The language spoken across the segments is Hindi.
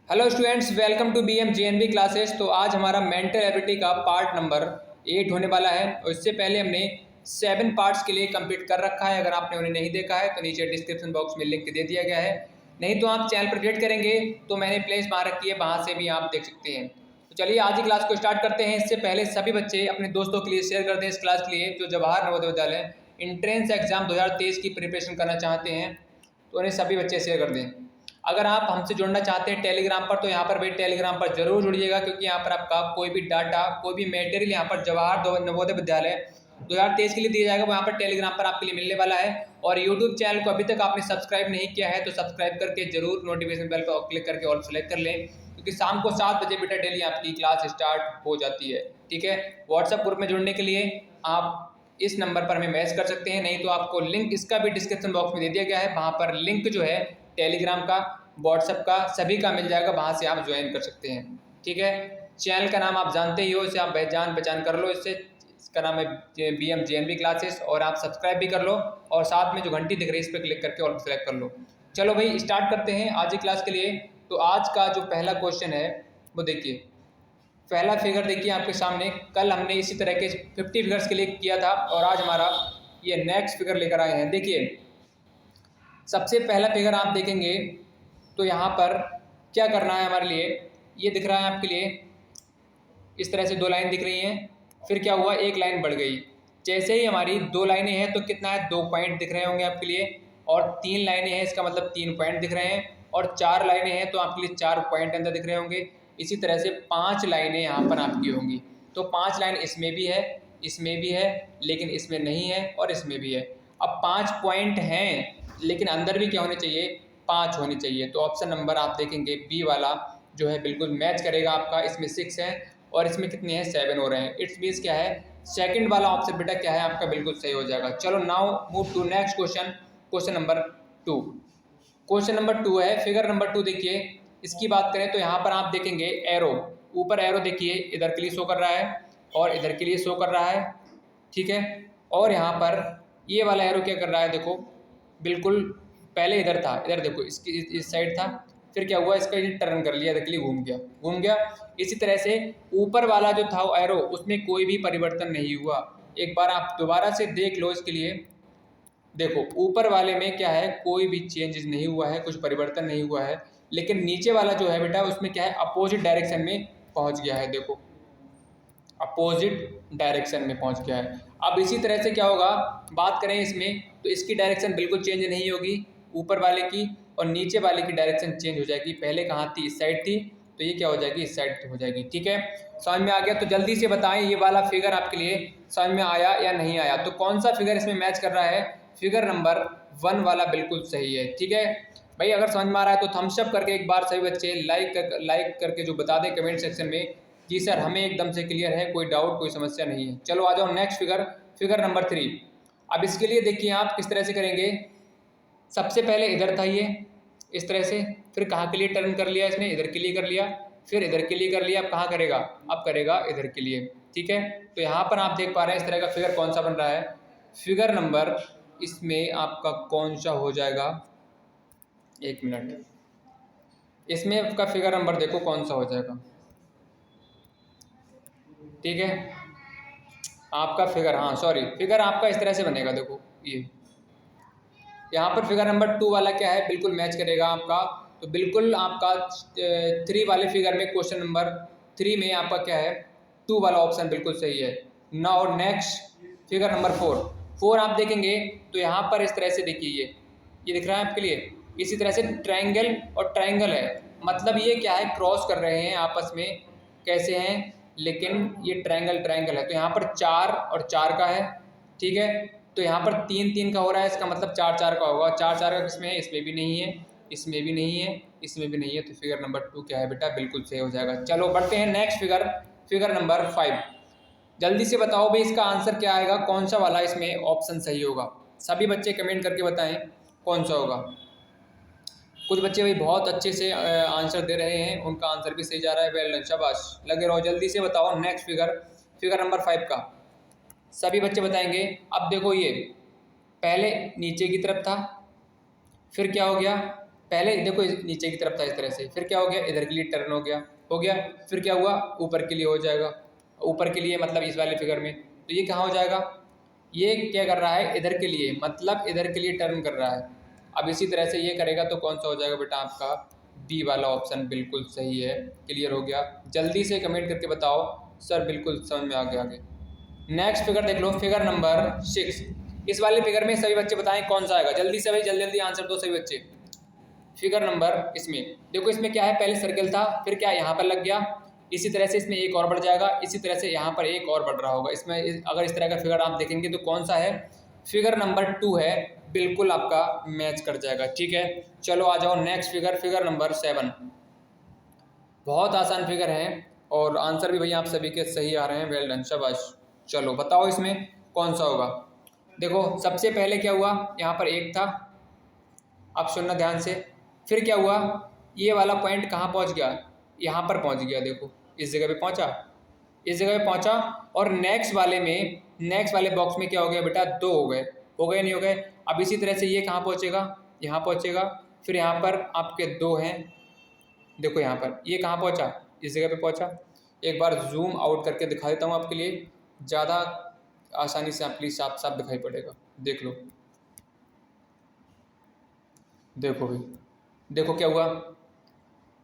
Hello students, welcome to B M J N B classes. तो आज हमारा मेंटल एबिलिटी का पार्ट नंबर 8 होने वाला है और इससे पहले हमने 7 पार्ट्स के लिए कंप्लीट कर रखा है। अगर आपने उन्हें नहीं देखा है तो नीचे डिस्क्रिप्शन बॉक्स में लिंक दे दिया गया है, नहीं तो आप चैनल पर विजिट करेंगे तो मैंने प्लेस मार रखी है, वहाँ से भी आप देख सकते हैं। तो चलिए आज ही क्लास को स्टार्ट करते हैं। इससे पहले सभी बच्चे अपने दोस्तों के लिए शेयर कर दें इस क्लास के लिए, जो जवाहर नवोदय विद्यालय इंट्रेंस एग्जाम 2023 की प्रिपरेशन करना चाहते हैं, तो उन्हें सभी बच्चे शेयर कर दें। अगर आप हमसे जुड़ना चाहते हैं टेलीग्राम पर, तो यहाँ पर भी टेलीग्राम पर जरूर जुड़िएगा, क्योंकि यहाँ पर आपका कोई भी डाटा, कोई भी मटेरियल यहाँ पर जवाहर नवोदय विद्यालय 2023 के लिए दिया जाएगा, वहाँ पर टेलीग्राम पर आपके लिए मिलने वाला है। और यूट्यूब चैनल को अभी तक आपने सब्सक्राइब नहीं किया है तो सब्सक्राइब करके जरूर नोटिफिकेशन बेल पर क्लिक करके ऑल सेलेक्ट कर लें, क्योंकि शाम को 7 बजे बेटा डेली आपकी क्लास स्टार्ट हो जाती है। ठीक है, व्हाट्सएप ग्रुप में जुड़ने के लिए आप इस नंबर पर हमें मैसेज कर सकते हैं, नहीं तो आपको लिंक इसका भी डिस्क्रिप्शन बॉक्स में दे दिया गया है, वहाँ पर लिंक जो है टेलीग्राम का, व्हाट्सएप का, सभी का मिल जाएगा, वहाँ से आप ज्वाइन कर सकते हैं। ठीक है, चैनल का नाम आप जानते ही हो, इसे आप जान पहचान कर लो। इसका नाम है B M J N B classes, और आप सब्सक्राइब भी कर लो और साथ में जो घंटी दिख रही है इस पर क्लिक करके और सेलेक्ट कर लो। चलो भाई स्टार्ट करते हैं आज की क्लास के लिए। तो आज का जो पहला क्वेश्चन है वो देखिए, पहला फिगर देखिए आपके सामने। कल हमने इसी तरह के 50 फिगर्स के लिए किया था और आज हमारा ये नेक्स्ट फिगर लेकर आए हैं। देखिए सबसे पहला फिगर आप देखेंगे तो यहाँ पर क्या करना है हमारे लिए, ये दिख रहा है आपके लिए, इस तरह से 2 लाइन दिख रही हैं। फिर क्या हुआ, एक लाइन बढ़ गई। जैसे ही हमारी 2 लाइनें हैं तो कितना है, 2 पॉइंट दिख रहे होंगे आपके लिए, और 3 लाइनें हैं इसका मतलब 3 पॉइंट दिख रहे हैं, और 4 लाइनें हैं तो आपके लिए 4 पॉइंट अंदर दिख रहे होंगे। इसी तरह से 5 लाइनें यहाँ पर आपकी होंगी। तो 5 लाइन इसमें भी है, इसमें भी है, लेकिन इसमें नहीं है, और इसमें भी है। अब 5 पॉइंट हैं लेकिन अंदर भी क्या होने चाहिए, 5 होने चाहिए। तो ऑप्शन नंबर आप देखेंगे बी वाला जो है बिल्कुल मैच करेगा आपका। इसमें 6 है और इसमें कितने हैं, 7 हो रहे हैं। इट्स मीन्स क्या है, सेकंड वाला ऑप्शन बेटा क्या है आपका, बिल्कुल सही हो जाएगा। चलो now move to next question, question number 2। Question number 2 है, फिगर नंबर 2 देखिए। इसकी बात करें तो यहाँ पर आप देखेंगे एरो, ऊपर एरो देखिए, इधर के लिए शो कर रहा है और इधर के लिए शो कर रहा है। ठीक है, और यहाँ पर ये वाला एरो क्या कर रहा है, देखो बिल्कुल पहले इधर था, इधर देखो इसकी इस साइड था, फिर क्या हुआ, इसका ये टर्न कर लिया, इधर के लिए घूम गया। इसी तरह से ऊपर वाला जो था एरो, उसमें कोई भी परिवर्तन नहीं हुआ। एक बार आप दोबारा से देख लो इसके लिए। देखो ऊपर वाले में क्या है, कोई भी चेंजेस नहीं हुआ है, कुछ परिवर्तन नहीं हुआ है, लेकिन नीचे वाला जो है बेटा उसमें क्या है, अपोजिट डायरेक्शन में पहुंच गया है। देखो अपोजिट डायरेक्शन में पहुंच गया है। अब इसी तरह से क्या होगा, बात करें इसमें तो इसकी डायरेक्शन बिल्कुल चेंज नहीं होगी ऊपर वाले की, और नीचे वाले की डायरेक्शन चेंज हो जाएगी। पहले कहाँ थी, इस साइड थी, तो ये क्या हो जाएगी, इस साइड हो जाएगी। ठीक है, समझ में आ गया? तो जल्दी से बताएं ये वाला फिगर आपके लिए समझ में आया या नहीं आया। तो कौन सा फिगर इसमें मैच कर रहा है, फिगर नंबर 1 वाला बिल्कुल सही है। ठीक है भाई, अगर समझ में आ रहा है तो थम्स अप करके एक बार सभी बच्चे लाइक करके जो बता दें कमेंट सेक्शन में, जी सर हमें एकदम से क्लियर है, कोई डाउट कोई समस्या नहीं है। चलो आ जाओ नेक्स्ट फिगर, फिगर नंबर 3। अब इसके लिए देखिए आप किस तरह से करेंगे। सबसे पहले इधर था ये, इस तरह से, फिर कहाँ के लिए टर्न कर लिया इसने, इधर के लिए कर लिया, फिर इधर के लिए कर लिया। अब कहाँ करेगा, अब करेगा इधर के लिए। ठीक है, तो यहाँ पर आप देख पा रहे हैं इस तरह का फिगर कौन सा बन रहा है। फिगर नंबर इसमें आपका कौन सा हो जाएगा, 1 मिनट, इसमें आपका फिगर नंबर देखो कौन सा हो जाएगा। ठीक है, आपका फिगर, हाँ सॉरी, फिगर आपका इस तरह से बनेगा। देखो ये यहाँ पर फिगर नंबर 2 वाला क्या है, बिल्कुल मैच करेगा आपका। तो बिल्कुल आपका 3 वाले फिगर में, क्वेश्चन नंबर 3 में आपका क्या है, 2 वाला ऑप्शन बिल्कुल सही है। नाउ नेक्स्ट फिगर नंबर 4 आप देखेंगे तो यहाँ पर इस तरह से देखिए, ये दिख रहा है आपके लिए। इसी तरह से ट्रायंगल और ट्रायंगल है, मतलब ये क्या है, क्रॉस कर रहे हैं आपस में, कैसे हैं, लेकिन ये ट्रायंगल ट्रायंगल है। तो यहाँ पर 4 और 4 का है। ठीक है, तो यहाँ पर 3 3 का हो रहा है, इसका मतलब 4 4 का होगा। 4 4 का किसमें है, इसमें भी नहीं है, इसमें भी नहीं है, इसमें भी नहीं है। तो फिगर नंबर 2 क्या है बेटा, बिल्कुल सही हो जाएगा। चलो बढ़ते हैं नेक्स्ट फिगर, फिगर नंबर 5। जल्दी से बताओ भाई इसका आंसर क्या आएगा, कौन सा वाला इसमें ऑप्शन सही होगा। सभी बच्चे कमेंट करके बताएं कौन सा होगा। कुछ बच्चे भाई बहुत अच्छे से आंसर दे रहे हैं, उनका आंसर भी सही जा रहा है, वेल डन, शाबाश, लगे रहो। जल्दी से बताओ नेक्स्ट फिगर, फिगर नंबर 5 का सभी बच्चे बताएंगे। अब देखो ये पहले नीचे की तरफ था, फिर क्या हो गया, पहले देखो नीचे की तरफ था इस तरह से, फिर क्या हो गया, इधर के लिए टर्न हो गया, फिर क्या हुआ, ऊपर के लिए हो जाएगा, ऊपर के लिए मतलब इस वाले फिगर में, तो ये कहाँ हो जाएगा, ये क्या कर रहा है, इधर के लिए, मतलब इधर के लिए टर्न कर रहा है। अब इसी तरह से ये करेगा तो कौन सा हो जाएगा बेटा आपका, बी वाला ऑप्शन बिल्कुल सही है। क्लियर हो गया, जल्दी से कमेंट करके बताओ सर बिल्कुल समझ में आ गया आगे। नेक्स्ट फिगर देख लो, फिगर नंबर 6। इस वाले फिगर में सभी बच्चे बताएं कौन सा आएगा, जल्दी से भाई, जल्दी जल्दी आंसर दो सभी बच्चे। फिगर नंबर, इसमें देखो, इसमें क्या है, पहले सर्कल था, फिर क्या यहाँ पर लग गया, इसी तरह से इसमें एक और बढ़ जाएगा, इसी तरह से यहाँ पर एक और बढ़ रहा होगा। इसमें अगर इस तरह का फिगर आप देखेंगे तो कौन सा है, फिगर नंबर 2 है, बिल्कुल आपका मैच कर जाएगा। ठीक है, चलो आ जाओ नेक्स्ट फिगर, फिगर नंबर 7। बहुत आसान फिगर है और आंसर भी भैया आप सभी के सही आ रहे हैं, वेल डन, शाबाश। चलो बताओ इसमें कौन सा होगा। देखो सबसे पहले क्या हुआ, यहाँ पर एक था, आप सुनना ध्यान से, फिर क्या हुआ, ये वाला पॉइंट कहाँ पहुँच गया, यहाँ पर पहुँच गया, देखो इस जगह पे पहुँचा, इस जगह पे पहुँचा, और नेक्स्ट वाले में, नेक्स्ट वाले बॉक्स में क्या हो गया बेटा, 2 हो गए नहीं हो गए। अब इसी तरह से ये कहाँ पहुँचेगा, यहाँ पहुँचेगा, फिर यहाँ पर आपके 2 हैं, देखो यहाँ पर ये कहाँ पहुँचा, इस जगह पे पहुँचा। एक बार जूम आउट करके दिखा देता हूँ आपके लिए, ज़्यादा आसानी से आप प्लीज साफ साफ दिखाई पड़ेगा, देख लो, देखो भाई, देखो क्या हुआ,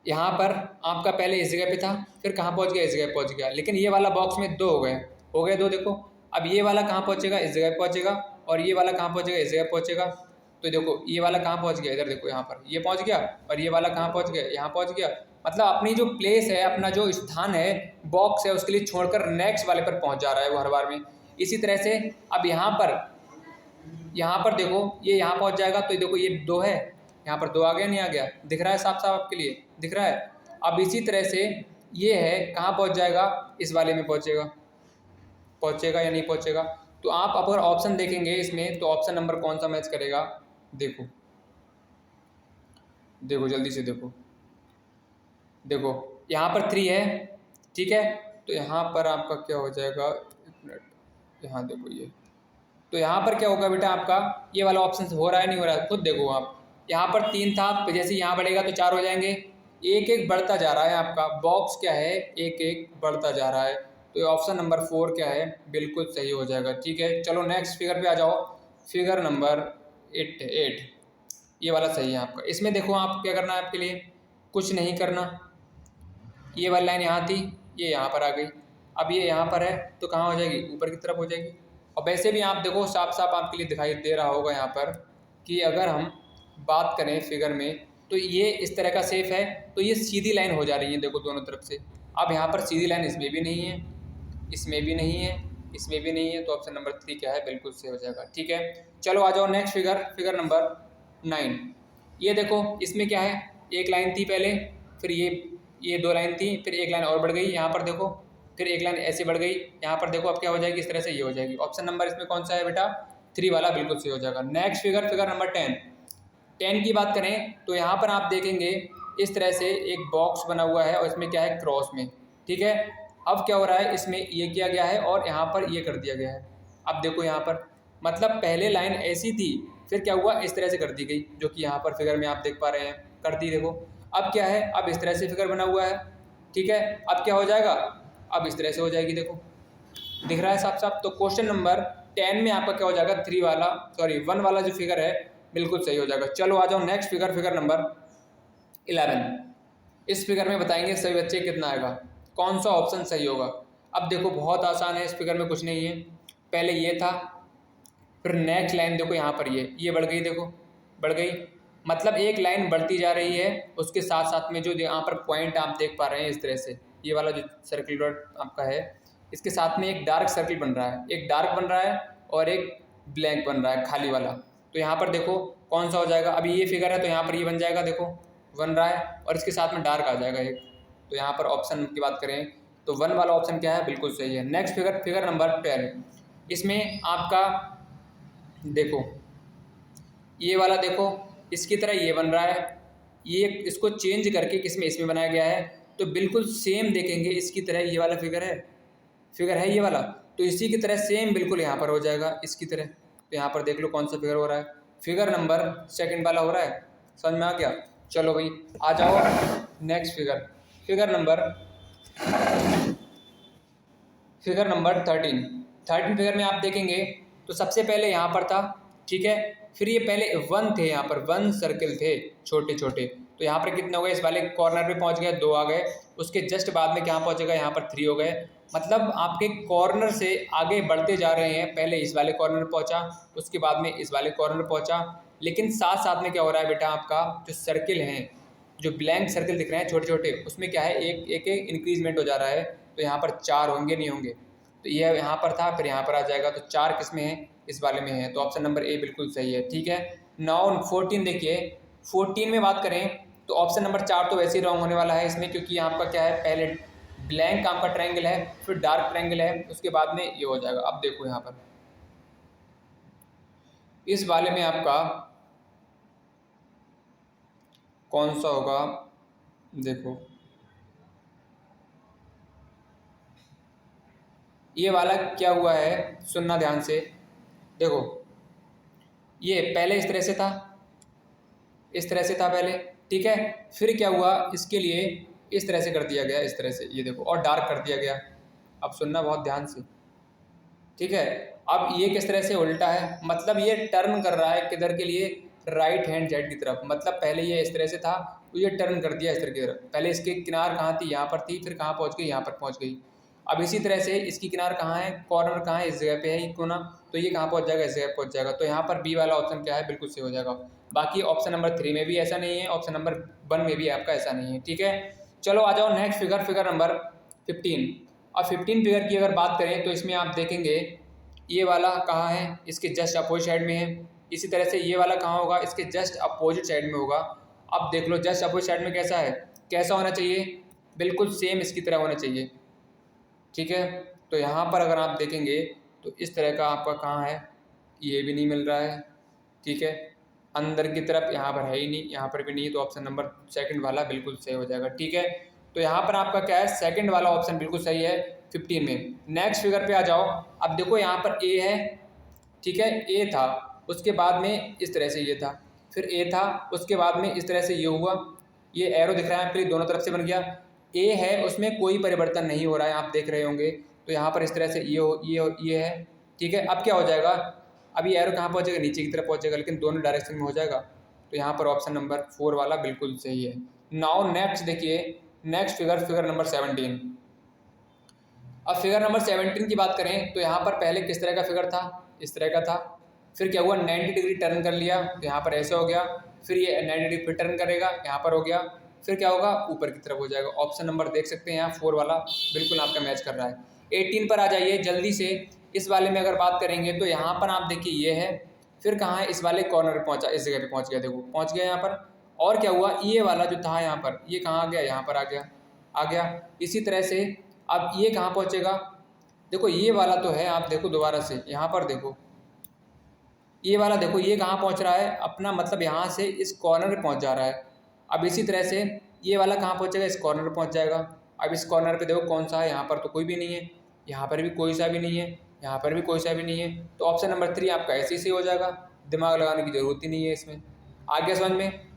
यहाँ पर आपका पहले इस जगह पे था, फिर कहाँ पहुँच गया, इस जगह पहुँच गया, लेकिन ये वाला बॉक्स में 2 हो गए 2, देखो। अब ये वाला कहाँ पहुँचेगा, इस जगह पहुँचेगा, और ये वाला कहाँ पहुँचेगा, इस जगह पहुँचेगा। तो देखो ये वाला कहाँ पहुँच गया, इधर देखो, यहाँ पर ये पहुँच गया, और ये वाला कहाँ पहुँच गया, यहाँ पहुँच गया। मतलब अपनी जो प्लेस है, अपना जो स्थान है, बॉक्स है, उसके लिए छोड़कर नेक्स्ट वाले पर पहुँच जा रहा है वो हर बार में। इसी तरह से अब यहाँ पर देखो, ये यहाँ पहुँच जाएगा, तो देखो ये 2 है, यहाँ पर 2 आ गया नहीं आ गया, दिख रहा है साफ साफ आपके लिए, दिख रहा है। अब इसी तरह से ये है, कहाँ पहुँच जाएगा, इस वाले में पहुँचेगा, पहुँचेगा या नहीं पहुँचेगा। तो आप अगर ऑप्शन देखेंगे इसमें, तो ऑप्शन नंबर कौन सा मैच करेगा, देखो देखो जल्दी से देखो, देखो यहाँ पर 3 है, ठीक है, तो यहाँ पर आपका क्या हो जाएगा, एक मिनट, यहाँ देखो ये, तो यहाँ पर क्या होगा बेटा आपका, ये वाला ऑप्शन हो रहा है नहीं हो रहा है, खुद देखो आप, यहाँ पर 3 था, तो जैसे यहाँ बढ़ेगा तो 4 हो जाएंगे, एक एक बढ़ता जा रहा है, आपका बॉक्स क्या है, एक एक बढ़ता जा रहा है। तो ऑप्शन नंबर 4 क्या है, बिल्कुल सही हो जाएगा। ठीक है, चलो नेक्स्ट फिगर पे आ जाओ, फिगर नंबर 8, ये वाला सही है आपका। इसमें देखो आप क्या करना है, आपके लिए कुछ नहीं करना, ये वाली लाइन यहाँ थी, ये यहाँ पर आ गई, अब ये यहाँ पर है, तो कहाँ हो जाएगी, ऊपर की तरफ हो जाएगी। और वैसे भी आप देखो साफ साफ आपके लिए दिखाई दे रहा होगा यहाँ पर, कि अगर हम बात करें फिगर में, तो ये इस तरह का शेप है, तो ये सीधी लाइन हो जा रही है, देखो दोनों तरफ से। अब यहाँ पर सीधी लाइन इसमें भी नहीं है, इसमें भी नहीं है, इसमें भी नहीं है, तो ऑप्शन नंबर 3 क्या है, बिल्कुल सही हो जाएगा। ठीक है, चलो आ जाओ नेक्स्ट फिगर, फिगर नंबर 9। ये देखो इसमें क्या है, एक लाइन थी पहले, फिर ये 2 लाइन थी, फिर एक लाइन और बढ़ गई, यहाँ पर देखो, फिर एक लाइन ऐसे बढ़ गई, यहाँ पर देखो, अब क्या हो जाएगी, इस तरह से ये हो जाएगी। ऑप्शन नंबर इसमें कौन सा है बेटा, 3 वाला बिल्कुल सही हो जाएगा। नेक्स्ट फिगर, फिगर नंबर 10 की बात करें, तो यहाँ पर आप देखेंगे इस तरह से एक बॉक्स बना हुआ है, और इसमें क्या है, क्रॉस में। ठीक है, अब क्या हो रहा है, इसमें ये किया गया है और यहाँ पर ये कर दिया गया है। अब देखो यहाँ पर, मतलब पहले लाइन ऐसी थी, फिर क्या हुआ, इस तरह से कर दी गई, जो कि यहाँ पर फिगर में आप देख पा रहे हैं, कर दी। देखो अब क्या है, अब इस तरह से फिगर बना हुआ है। ठीक है, अब क्या हो जाएगा, अब इस तरह से हो जाएगी, देखो दिख रहा है साफ साफ। तो क्वेश्चन नंबर 10 में आपका क्या हो जाएगा, 1 वाला जो फिगर है बिल्कुल सही हो जाएगा। चलो आ जाओ नेक्स्ट फिगर, फिगर नंबर 11। इस फिगर में बताएंगे सभी बच्चे कितना आएगा, कौन सा ऑप्शन सही होगा। अब देखो बहुत आसान है, इस फिगर में कुछ नहीं है, पहले ये था, फिर नेक्स्ट लाइन देखो यहाँ पर ये बढ़ गई, देखो बढ़ गई, मतलब एक लाइन बढ़ती जा रही है, उसके साथ साथ में जो यहाँ पर पॉइंट आप देख पा रहे हैं इस तरह से, ये वाला जो सर्किल आपका है, इसके साथ में एक डार्क सर्किल बन रहा है, एक डार्क बन रहा है और एक ब्लैंक बन रहा है, खाली वाला। तो यहाँ पर देखो कौन सा हो जाएगा, अभी ये फिगर है तो यहाँ पर ये बन जाएगा, देखो बन रहा है, और इसके साथ में डार्क आ जाएगा एक। तो यहाँ पर ऑप्शन की बात करें तो 1 वाला ऑप्शन क्या है, बिल्कुल सही है। Next figure, figure number 12। इसमें आपका देखो ये वाला, देखो इसकी तरह ये बन रहा है, ये इसको चेंज करके किसमें, इसमें बनाया गया है, तो बिल्कुल सेम देखेंगे इसकी तरह ये वाला फिगर है ये वाला, तो इसी की तरह सेम बिल्कुल यहाँ पर हो जाएगा इसकी तरह। तो यहाँ पर देख लो कौन सा फिगर हो रहा है, फिगर नंबर 2 वाला हो रहा है, समझ में आ गया। चलो भाई आ जाओ next figure. Figure number figure number 13 figure में आप देखेंगे तो सबसे पहले यहाँ पर था, ठीक है। फिर ये पहले 1 थे, यहाँ पर 1 सर्किल थे छोटे छोटे। तो यहाँ पर कितने हो गए, इस वाले कॉर्नर पे पहुँच गए, 2 आ गए। उसके जस्ट बाद में क्या पहुँचेगा, यहाँ पर 3 हो गए। मतलब आपके कॉर्नर से आगे बढ़ते जा रहे हैं। पहले इस वाले कॉर्नर पहुँचा, उसके बाद में इस वाले कॉर्नर पहुँचा। लेकिन साथ साथ में क्या हो रहा है बेटा, आपका जो सर्किल हैं, जो ब्लैंक सर्किल दिख रहे हैं छोटे छोटे, उसमें क्या है, एक एक इंक्रीजमेंट हो जा रहा है। तो यहाँ पर 4 होंगे, नहीं होंगे। तो ये यहाँ पर था, फिर यहाँ पर आ जाएगा। तो 4 किस में है, इस वाले में है। तो ऑप्शन नंबर ए बिल्कुल सही है, ठीक है। नाउ 14 देखिए, 14 में बात करें तो ऑप्शन नंबर 4 तो वैसे ही रॉन्ग होने वाला है इसमें, क्योंकि यहाँ आपका क्या है, पहले ब्लैंक आपका ट्रायंगल है, फिर डार्क ट्रायंगल है, उसके बाद में ये हो जाएगा। अब देखो यहाँ पर इस वाले में आपका कौन सा होगा, देखो ये वाला क्या हुआ है, सुनना ध्यान से। देखो ये पहले इस तरह से था, इस तरह से था पहले, ठीक है। फिर क्या हुआ, इसके लिए इस तरह से कर दिया गया, इस तरह से, ये देखो, और डार्क कर दिया गया। अब सुनना बहुत ध्यान से, ठीक है। अब ये किस तरह से उल्टा है, मतलब ये टर्न कर रहा है किधर के लिए, राइट हैंड साइड की तरफ। मतलब पहले ये इस तरह से था, तो ये टर्न कर दिया इस तरह की तरफ। पहले इसकी किनार कहाँ थी, यहाँ पर थी, फिर कहाँ पहुँच गई, यहाँ पर पहुँच गई। अब इसी तरह से इसकी किनार कहाँ है, कॉर्नर कहाँ है, इस जगह पे है ये कोना, तो ये कहाँ पहुँच जाएगा, इस जगह पहुँच जाएगा। तो यहाँ पर बी वाला ऑप्शन क्या है, बिल्कुल सही हो जाएगा। बाकी ऑप्शन नंबर 3 में भी ऐसा नहीं है, ऑप्शन नंबर 1 में भी आपका ऐसा नहीं है, ठीक है। चलो आ जाओ नेक्स्ट फिगर, फिगर नंबर 15। अब 15 फिगर की अगर बात करें तो इसमें आप देखेंगे ये वाला कहाँ है, इसके जस्ट अपोजिट साइड में है। इसी तरह से ये वाला कहाँ होगा, इसके जस्ट अपोजिट साइड में होगा। अब देख लो जस्ट अपोजिट साइड में कैसा है, कैसा होना चाहिए, बिल्कुल सेम इसकी तरह होना चाहिए, ठीक है। तो यहाँ पर अगर आप देखेंगे तो इस तरह का आपका कहाँ है, ये भी नहीं मिल रहा है, ठीक है। अंदर की तरफ यहाँ पर है ही नहीं, यहाँ पर भी नहीं है। तो ऑप्शन नंबर 2 वाला बिल्कुल सही हो जाएगा, ठीक है। तो यहाँ पर आपका क्या है, 2 वाला ऑप्शन बिल्कुल सही है 15 में। नेक्स्ट फिगर पे आ जाओ। अब देखो यहाँ पर ए है, ठीक है, ए था, उसके बाद में इस तरह से ये था, फिर ए था, उसके बाद में इस तरह से ये हुआ। ये एरो दिख रहा है आपके लिए, दोनों तरफ से बन गया। ए है, उसमें कोई परिवर्तन नहीं हो रहा है, आप देख रहे होंगे। तो यहाँ पर इस तरह से ये है, ठीक है। अब क्या हो जाएगा, अभी एरो कहाँ पहुँचेगा, नीचे की तरफ पहुँचेगा, लेकिन दोनों डायरेक्शन में हो जाएगा। तो यहाँ पर ऑप्शन नंबर 4 वाला बिल्कुल सही है। नाउ नेक्स्ट देखिए, नेक्स्ट फिगर, फिगर नंबर 17। अब फिगर नंबर 17 की बात करें तो यहाँ पर पहले किस तरह का फिगर था, इस तरह का था। फिर क्या हुआ, 90 डिग्री टर्न कर लिया, तो यहाँ पर ऐसे हो गया। फिर ये 90 डिग्री फिर टर्न करेगा, यहाँ पर हो गया। फिर क्या होगा, ऊपर की तरफ हो जाएगा। ऑप्शन नंबर देख सकते हैं यहाँ 4 वाला बिल्कुल आपका मैच कर रहा है। 18 पर आ जाइए जल्दी से। इस वाले में अगर बात करेंगे तो यहाँ पर आप देखिए ये है, फिर कहाँ है, इस वाले कॉर्नर पर पहुँचा, इस जगह पर पहुँच गया, देखो पहुँच गया यहाँ पर। और क्या हुआ, ये वाला जो था यहाँ पर, ये कहाँ आ गया, यहाँ पर आ गया, आ गया। इसी तरह से अब ये कहाँ पहुँचेगा, देखो ये वाला तो है, आप देखो दोबारा से यहाँ पर देखो, ये वाला देखो ये कहाँ पहुँच रहा है अपना, मतलब यहाँ से इस कॉर्नर पे पहुँच जा रहा है। अब इसी तरह से ये वाला कहाँ पहुँचेगा, इस कॉर्नर पे पहुँच जाएगा। अब इस कॉर्नर पे देखो कौन सा है, यहाँ पर तो कोई भी नहीं है, यहाँ पर भी कोई सा भी नहीं है, यहाँ पर भी कोई सा भी नहीं है। तो ऑप्शन नंबर 3 आपका ऐसे ही हो जाएगा, दिमाग लगाने की ज़रूरत ही नहीं है इसमें। आगे समझ में।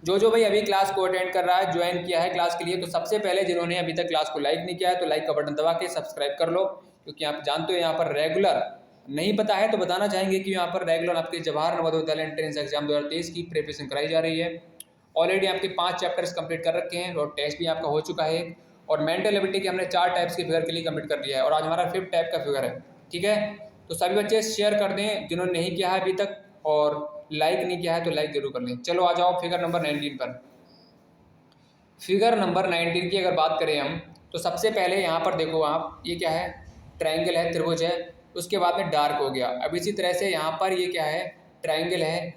जो भाई अभी क्लास को अटेंड कर रहा है, ज्वाइन किया है क्लास के लिए, तो सबसे पहले जिन्होंने अभी तक क्लास को लाइक नहीं किया है तो लाइक का बटन दबा के सब्सक्राइब कर लो, क्योंकि आप जानते हो यहाँ पर रेगुलर, नहीं पता है तो बताना चाहेंगे कि यहाँ पर रेगुलर आपके जवाहर नवोदय विद्यालय एंट्रेंस एग्जाम 2023 की प्रिपरेशन कराई जा रही है। ऑलरेडी आपके 5 चैप्टर्स कंप्लीट कर रखे हैं और टेस्ट भी आपका हो चुका है। और मेंटल एबिलिटी के हमने 4 टाइप्स के फिगर के लिए कंप्लीट कर लिया है, और आज हमारा 5th टाइप का फिगर है, ठीक है। तो सभी बच्चे शेयर कर दें जिन्होंने नहीं किया है अभी तक, और लाइक नहीं किया है तो लाइक जरूर कर लें। चलो आ जाओ फिगर नंबर 19 पर। फिगर नंबर 19 की अगर बात करें हम, तो सबसे पहले यहाँ पर देखो आप, ये क्या है, ट्रायंगल है, त्रिभुज है, उसके बाद में डार्क हो गया। अब इसी तरह से यहाँ पर ये क्या है, ट्रायंगल है,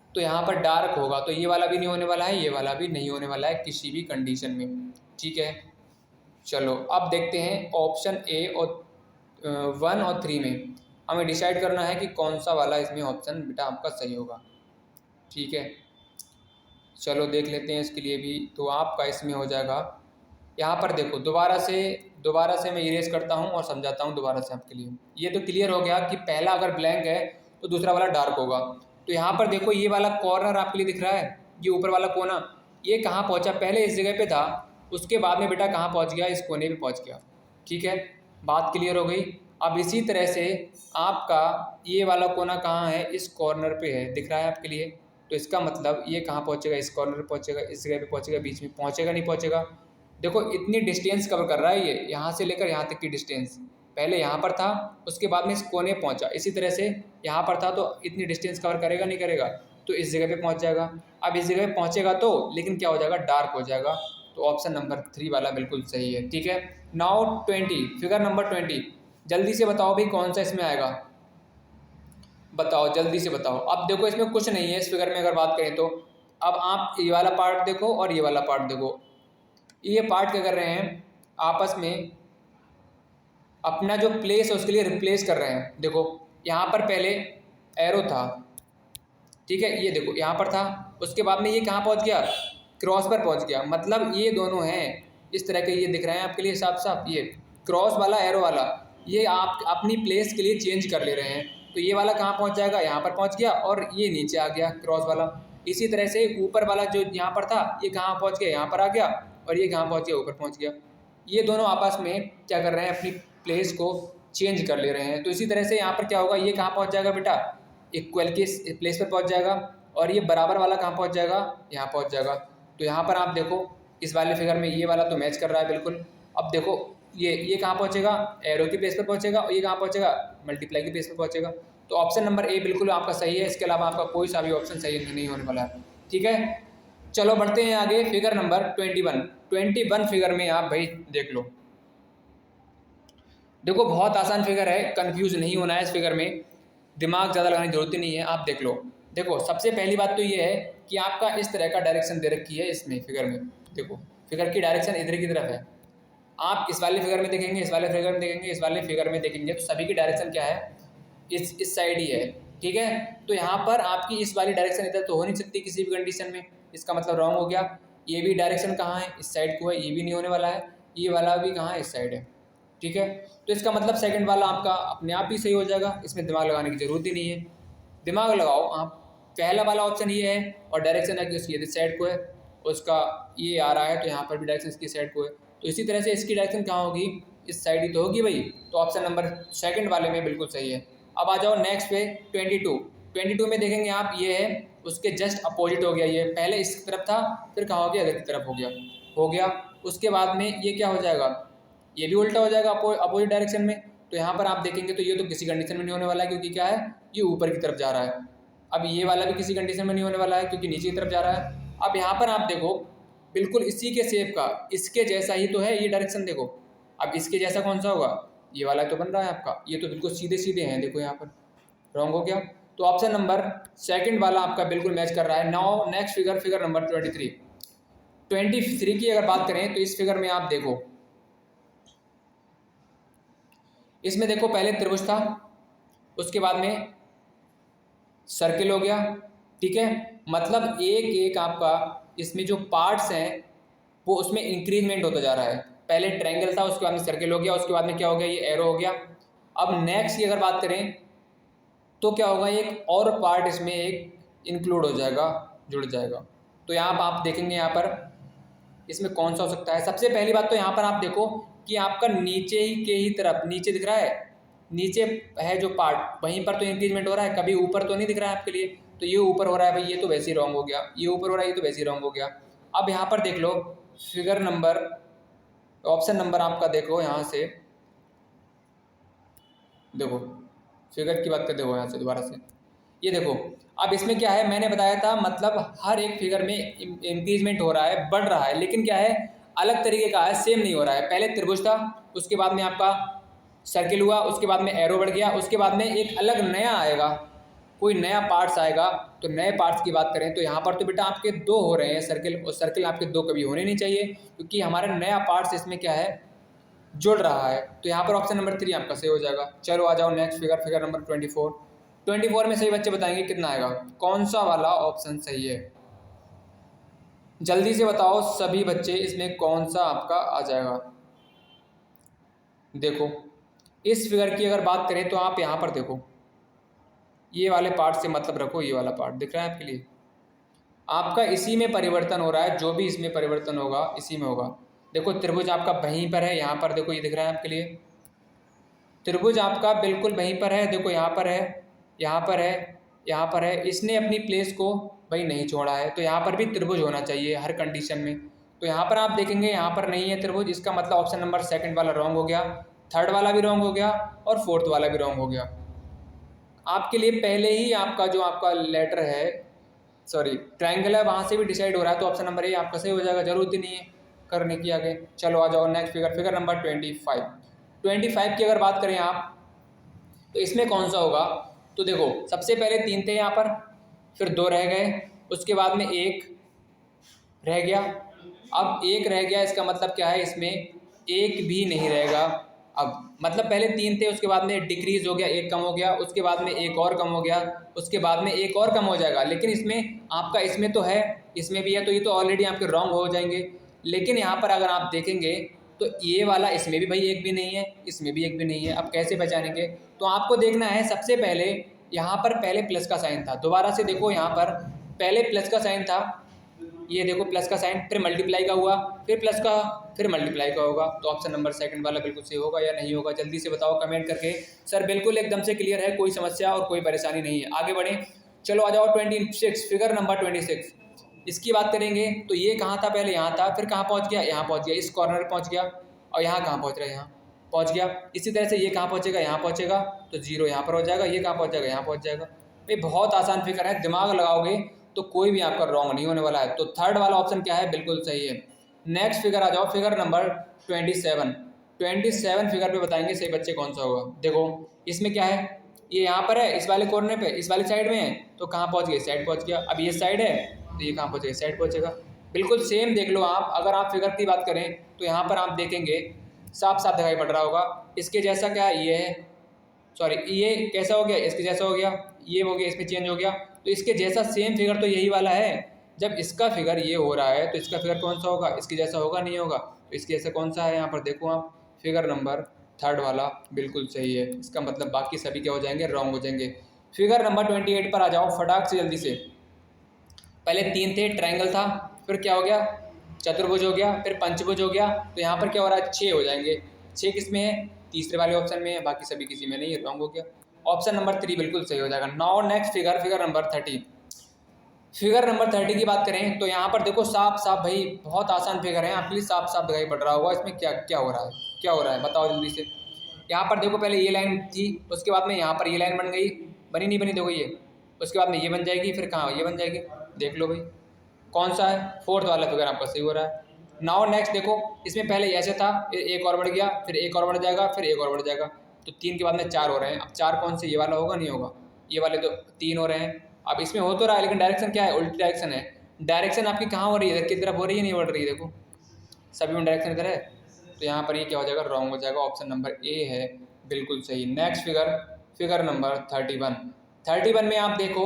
तो यहाँ पर डार्क होगा, तो ये वाला भी नहीं होने वाला है, ये वाला भी नहीं होने वाला है किसी भी कंडीशन में, ठीक है। चलो अब देखते हैं ऑप्शन ए और 1 और 3 में हमें डिसाइड करना है कि कौन सा वाला इसमें ऑप्शन बेटा आपका सही होगा, ठीक है। चलो देख लेते हैं इसके लिए भी। तो आपका इसमें हो जाएगा, यहाँ पर देखो दोबारा से मैं इरेज करता हूँ और समझाता हूँ दोबारा से आपके लिए। ये तो क्लियर हो गया कि पहला अगर ब्लैंक है तो दूसरा वाला डार्क होगा। तो यहाँ पर देखो ये वाला कॉर्नर आपके लिए दिख रहा है, ये ऊपर वाला कोना, ये कहाँ पहुँचा, पहले इस जगह पे था, उसके बाद में बेटा कहाँ पहुँच गया, इस कोने पे पहुँच गया। ठीक है, बात क्लियर हो गई। अब इसी तरह से आपका ये वाला कोना कहाँ है, इस कॉर्नर पे है, दिख रहा है आपके लिए। तो इसका मतलब ये कहाँ पहुँचेगा, इस कॉर्नर पे पहुँचेगा, इस जगह पे पहुँचेगा, बीच में पहुँचेगा नहीं पहुँचेगा। देखो इतनी डिस्टेंस कवर कर रहा है ये, यहाँ से लेकर यहाँ तक की डिस्टेंस। पहले यहाँ पर था, उसके बाद में इस कोने पहुँचा, इसी तरह से यहाँ पर था, तो इतनी डिस्टेंस कवर करेगा नहीं करेगा, तो इस जगह पे पहुँच जाएगा। अब इस जगह पे पहुँचेगा तो लेकिन क्या हो जाएगा, डार्क हो जाएगा। तो ऑप्शन नंबर 3 वाला बिल्कुल सही है। ठीक है, नाउ 20, फिगर नंबर 20, जल्दी से बताओ भाई कौन सा इसमें आएगा, बताओ जल्दी से बताओ। अब देखो इसमें कुछ नहीं है इस फिगर में अगर बात करें तो। अब आप ये वाला पार्ट देखो और ये वाला पार्ट देखो, ये पार्ट क्या कर रहे हैं, आपस में अपना जो प्लेस है उसके लिए रिप्लेस कर रहे हैं। देखो यहाँ पर पहले एरो था, ठीक है, ये देखो यहाँ पर था, उसके बाद में ये कहाँ पहुँच गया, क्रॉस पर पहुँच गया। मतलब ये दोनों हैं इस तरह के, ये दिख रहे हैं आपके लिए साफ साफ, ये क्रॉस वाला एरो वाला, ये आप अपनी प्लेस के लिए चेंज कर ले रहे हैं। तो ये वाला कहाँ पहुँच जाएगा, यहाँ पर पहुँच गया, और ये नीचे आ गया क्रॉस वाला। इसी तरह से ऊपर वाला जो यहाँ पर था, ये कहाँ पहुँच गया, यहाँ पर आ गया, और ये कहाँ पहुँच गया, ऊपर पहुँच गया। ये दोनों आपस में क्या कर रहे हैं, अपनी प्लेस को चेंज कर ले रहे हैं। तो इसी तरह से यहाँ पर क्या होगा, ये कहाँ पहुँच जाएगा बेटा, इक्वल के प्लेस पर पहुँच जाएगा, और ये बराबर वाला कहाँ पहुँच जाएगा, यहाँ पहुँच जाएगा। तो यहाँ पर आप देखो इस वाले फिगर में ये वाला तो मैच कर रहा है बिल्कुल। अब देखो ये कहाँ पहुँचेगा, एरो की प्लेस पर पहुँचेगा, और ये कहाँ पहुँचेगा, मल्टीप्लाई की प्लेस पर पहुँचेगा। तो ऑप्शन नंबर ए बिल्कुल आपका सही है, इसके अलावा आपका कोई सा भी ऑप्शन सही नहीं होने वाला है। ठीक है, चलो बढ़ते हैं आगे, फिगर नंबर 21 फिगर में आप भाई देख लो। देखो बहुत आसान फिगर है, कंफ्यूज नहीं होना है इस फिगर में, दिमाग ज़्यादा लगाने की जरूरत ही नहीं है, आप देख लो। देखो सबसे पहली बात तो ये है कि आपका इस तरह का डायरेक्शन दे रखी है इसमें फिगर में। देखो फिगर की डायरेक्शन इधर की तरफ है, आप इस वाले फिगर में देखेंगे, इस वाले फिगर में देखेंगे, इस वाले फिगर में देखेंगे, तो सभी की डायरेक्शन क्या है, इस साइड ही है। ठीक है, तो यहाँ पर आपकी इस वाली डायरेक्शन इधर तो हो नहीं सकती किसी भी कंडीशन में, इसका मतलब रॉन्ग हो गया। ये भी डायरेक्शन कहाँ है, इस साइड को है, ये भी नहीं होने वाला है, ये वाला भी कहाँ है, इस साइड है। ठीक है, तो इसका मतलब सेकंड वाला आपका अपने आप ही सही हो जाएगा, इसमें दिमाग लगाने की ज़रूरत ही नहीं है। दिमाग लगाओ आप, पहला वाला ऑप्शन ये है, और डायरेक्शन है कि उसकी इस साइड को है, उसका ये आ रहा है, तो यहाँ पर भी डायरेक्शन इसकी साइड को है। तो इसी तरह से इसकी डायरेक्शन कहाँ होगी, इस साइड ही तो होगी भाई। तो ऑप्शन नंबर सेकंड वाले में बिल्कुल सही है। अब आ जाओ नेक्स्ट पे 22 में देखेंगे आप, ये है उसके जस्ट अपोजिट हो गया, ये पहले इस तरफ था, फिर कहाँ हो गया, इधर की तरफ हो गया। उसके बाद में ये क्या हो जाएगा, ये भी उल्टा हो जाएगा अपोजिट डायरेक्शन में। तो यहाँ पर आप देखेंगे तो ये तो किसी कंडीशन में नहीं होने वाला है, क्योंकि क्या है, ये ऊपर की तरफ जा रहा है। अब ये वाला भी किसी कंडीशन में नहीं होने वाला है, क्योंकि नीचे की तरफ जा रहा है। अब यहाँ पर आप देखो बिल्कुल इसी के शेप का, इसके जैसा ही तो है ये डायरेक्शन, देखो अब इसके जैसा कौन सा होगा, ये वाला तो बन रहा है आपका, ये तो बिल्कुल सीधे सीधे हैं, देखो यहाँ पर रॉन्ग हो गया। तो ऑप्शन नंबर सेकंड वाला आपका बिल्कुल मैच कर रहा है। नाउ नेक्स्ट फिगर नंबर 23 की अगर बात करें तो इस फिगर में आप देखो, इसमें देखो पहले त्रिभुज था, उसके बाद में सर्किल हो गया। ठीक है, मतलब एक एक आपका इसमें जो पार्ट्स हैं वो उसमें इंक्रीजमेंट होता जा रहा है। पहले ट्रायंगल था, उसके बाद में सर्किल हो गया, उसके बाद में क्या हो गया, ये एरो हो गया। अब नेक्स्ट की अगर बात करें तो क्या होगा, एक और पार्ट इसमें एक इंक्लूड हो जाएगा, जुड़ जाएगा। तो यहाँ पर आप देखेंगे, यहाँ पर इसमें कौन सा हो सकता है। सबसे पहली बात तो यहाँ पर आप देखो कि आपका नीचे ही के ही तरफ, नीचे दिख रहा है, नीचे है जो पार्ट, वहीं पर तो इंक्रीजमेंट हो रहा है, कभी ऊपर तो नहीं दिख रहा है आपके लिए। तो ये ऊपर हो रहा है भाई, ये तो वैसे ही रॉन्ग हो गया, ये ऊपर हो रहा है, ये तो वैसे ही रॉन्ग हो गया। अब यहाँ पर देख लो फिगर नंबर, ऑप्शन नंबर आपका देखो, यहाँ से देखो फिगर की बात कर, देखो यहाँ से दोबारा से, ये देखो। अब इसमें क्या है, मैंने बताया था, मतलब हर एक फिगर में इंक्रीजमेंट हो रहा है, बढ़ रहा है, लेकिन क्या है, अलग तरीके का है, सेम नहीं हो रहा है। पहले त्रिभुज था, उसके बाद में आपका सर्किल हुआ, उसके बाद में एरो बढ़ गया, उसके बाद में एक अलग नया आएगा, कोई नया पार्ट्स आएगा। तो नए पार्ट्स की बात करें तो यहाँ पर तो बेटा आपके दो हो रहे हैं, सर्किल और सर्किल आपके दो कभी होने नहीं चाहिए, क्योंकि हमारा नया पार्ट्स इसमें क्या है, जुड़ रहा है। तो यहाँ पर ऑप्शन नंबर 3 आपका सही हो जाएगा। चलो आ जाओ नेक्स्ट फिगर नंबर 24 में सही बच्चे बताएंगे कितना आएगा, कौन सा वाला ऑप्शन सही है, जल्दी से बताओ सभी बच्चे, इसमें कौन सा आपका आ जाएगा। देखो इस फिगर की अगर बात करें तो आप यहाँ पर देखो, ये वाले पार्ट से मतलब रखो, ये वाला पार्ट दिख रहा है आपके लिए, आपका इसी में परिवर्तन हो रहा है, जो भी इसमें परिवर्तन होगा इसी में होगा। देखो त्रिभुज आपका वहीं पर है, यहाँ पर देखो ये दिख रहा है आपके लिए, त्रिभुज आपका बिल्कुल वहीं पर है, देखो यहाँ पर है, यहाँ पर है, यहाँ पर है। इसने अपनी प्लेस को भाई नहीं छोड़ा है, तो यहाँ पर भी त्रिभुज होना चाहिए हर कंडीशन में। तो यहाँ पर आप देखेंगे यहाँ पर नहीं है त्रिभुज, इसका मतलब ऑप्शन नंबर सेकंड वाला रॉन्ग हो गया, थर्ड वाला भी रॉन्ग हो गया और फोर्थ वाला भी रॉन्ग हो गया। आपके लिए पहले ही आपका जो आपका लेटर है, सॉरी ट्रायंगल है, वहाँ से भी डिसाइड हो रहा है, तो ऑप्शन नंबर ए आपका सही हो जाएगा, जरूरत ही नहीं है करने की आगे। चलो आ जाओ नेक्स्ट फिगर, फिगर नंबर 25। 25 की अगर बात करें आप, तो इसमें कौन सा होगा? तो देखो सबसे पहले 3 थे यहाँ पर, फिर 2 रह गए, उसके बाद में 1 रह गया। अब 1 रह गया, इसका मतलब क्या है, इसमें 1 भी नहीं रहेगा। अब मतलब पहले 3 थे, उसके बाद में डिक्रीज हो गया, 1 कम हो गया, उसके बाद में 1 और कम हो गया, उसके बाद में 1 और कम हो जाएगा। लेकिन इसमें आपका इसमें तो है, इसमें भी है, तो ये तो ऑलरेडी आपके रॉन्ग हो जाएंगे। लेकिन यहाँ पर अगर आप देखेंगे तो ये वाला इसमें भी भाई 1 भी नहीं है, इसमें भी 1 भी नहीं है। अब कैसे पहचानेंगे? तो आपको देखना है सबसे पहले यहाँ पर पहले प्लस का साइन था, दोबारा से देखो यहाँ पर पहले प्लस का साइन था, ये देखो प्लस का साइन, फिर मल्टीप्लाई का हुआ, फिर प्लस का, फिर मल्टीप्लाई का होगा। तो ऑप्शन नंबर सेकंड वाला बिल्कुल सही होगा या नहीं होगा, जल्दी से बताओ कमेंट करके। सर बिल्कुल एकदम से क्लियर है, कोई समस्या और कोई परेशानी नहीं है। आगे बढ़ें, चलो आ जाओ 26, फिगर नंबर 26। इसकी बात करेंगे तो ये कहाँ था, पहले यहाँ था, फिर कहाँ पहुँच गया, यहाँ पहुँच गया, इस कॉर्नर पहुँच गया, और यहाँ कहाँ पहुँच रहा है, यहाँ पहुँच गया। इसी तरह से ये कहाँ पहुँचेगा, यहाँ पहुँचेगा, तो 0 यहाँ पर हो जाएगा, ये कहाँ पहुँच जाएगा, यहाँ पहुँच जाएगा। ये बहुत आसान फिगर है, दिमाग लगाओगे तो कोई भी आपका रॉन्ग नहीं होने वाला है। तो थर्ड वाला ऑप्शन क्या है, बिल्कुल सही है। नेक्स्ट फिगर आ जाओ, फिगर नंबर 27। 27 फिगर पे बताएंगे सही बच्चे कौन सा होगा। देखो इसमें क्या है, ये यहाँ पर है, इस वाले कोर्नर पे, इस वाली साइड में है, तो कहाँ पहुँच गए, साइड पहुँच गया। अब ये साइड है तो ये कहाँ पहुँचेगा, साइड पहुँचेगा। बिल्कुल सेम देख लो आप, अगर आप फिगर की बात करें तो यहाँ पर आप देखेंगे साफ साफ दिखाई पड़ रहा होगा। इसके जैसा क्या है, ये है, सॉरी ये कैसा हो गया, इसके जैसा हो गया, ये हो गया, इसमें चेंज हो गया। तो इसके जैसा सेम फिगर तो यही वाला है। जब इसका फिगर ये हो रहा है तो इसका फिगर कौन सा होगा, इसके जैसा होगा, नहीं होगा। तो इसके जैसा कौन सा है, यहाँ पर देखो आप, फिगर नंबर थर्ड वाला बिल्कुल सही है। इसका मतलब बाकी सभी क्या हो जाएंगे, रॉन्ग हो जाएंगे। फिगर नंबर 28 पर आ जाओ फटाक से जल्दी से। पहले 3 थे, ट्रायंगल था, फिर क्या हो गया, चतुर्भुज हो गया, फिर पंचभुज हो गया। तो यहाँ पर क्या हो रहा है, 6 हो जाएंगे। 6 किस में है, तीसरे वाले ऑप्शन में है, बाकी सभी किसी में नहीं है, रॉन्ग हो गया। ऑप्शन नंबर 3 बिल्कुल सही हो जाएगा। Now next figure, figure number 30। Figure number 30 की बात करें तो यहाँ पर देखो साफ साफ भाई बहुत आसान फिगर है, आपके लिए साफ साफ दिखाई पड़ रहा होगा। इसमें क्या क्या हो रहा है, क्या हो रहा है बताओ जल्दी से। यहाँ पर देखो पहले ये लाइन थी, उसके बाद में यहाँ पर ये लाइन बन गई, बनी नहीं बनी देखो ये, उसके बाद में ये बन जाएगी, फिर कहाँ ये बन जाएगी, देख लो भाई कौन सा है, फोर्थ वाला फिगर आपका सही हो रहा है। नाउ नेक्स्ट देखो, इसमें पहले ऐसे था, एक और बढ़ गया, फिर एक और बढ़ जाएगा, फिर एक और बढ़ जाएगा, तो 3 के बाद में 4 हो रहे हैं। अब 4 कौन से, ये वाला होगा, नहीं होगा, ये वाले तो 3 हो रहे हैं। अब इसमें हो तो रहा है लेकिन डायरेक्शन क्या है, उल्टी डायरेक्शन है। डायरेक्शन आपकी कहाँ हो रही है, इधर की तरफ हो रही है, नहीं बढ़ रही है, देखो सभी में डायरेक्शन इधर है। तो यहाँ पर ये क्या हो जाएगा, रॉन्ग हो जाएगा। ऑप्शन नंबर ए है बिल्कुल सही। Next figure, figure number 31। 31 में आप देखो,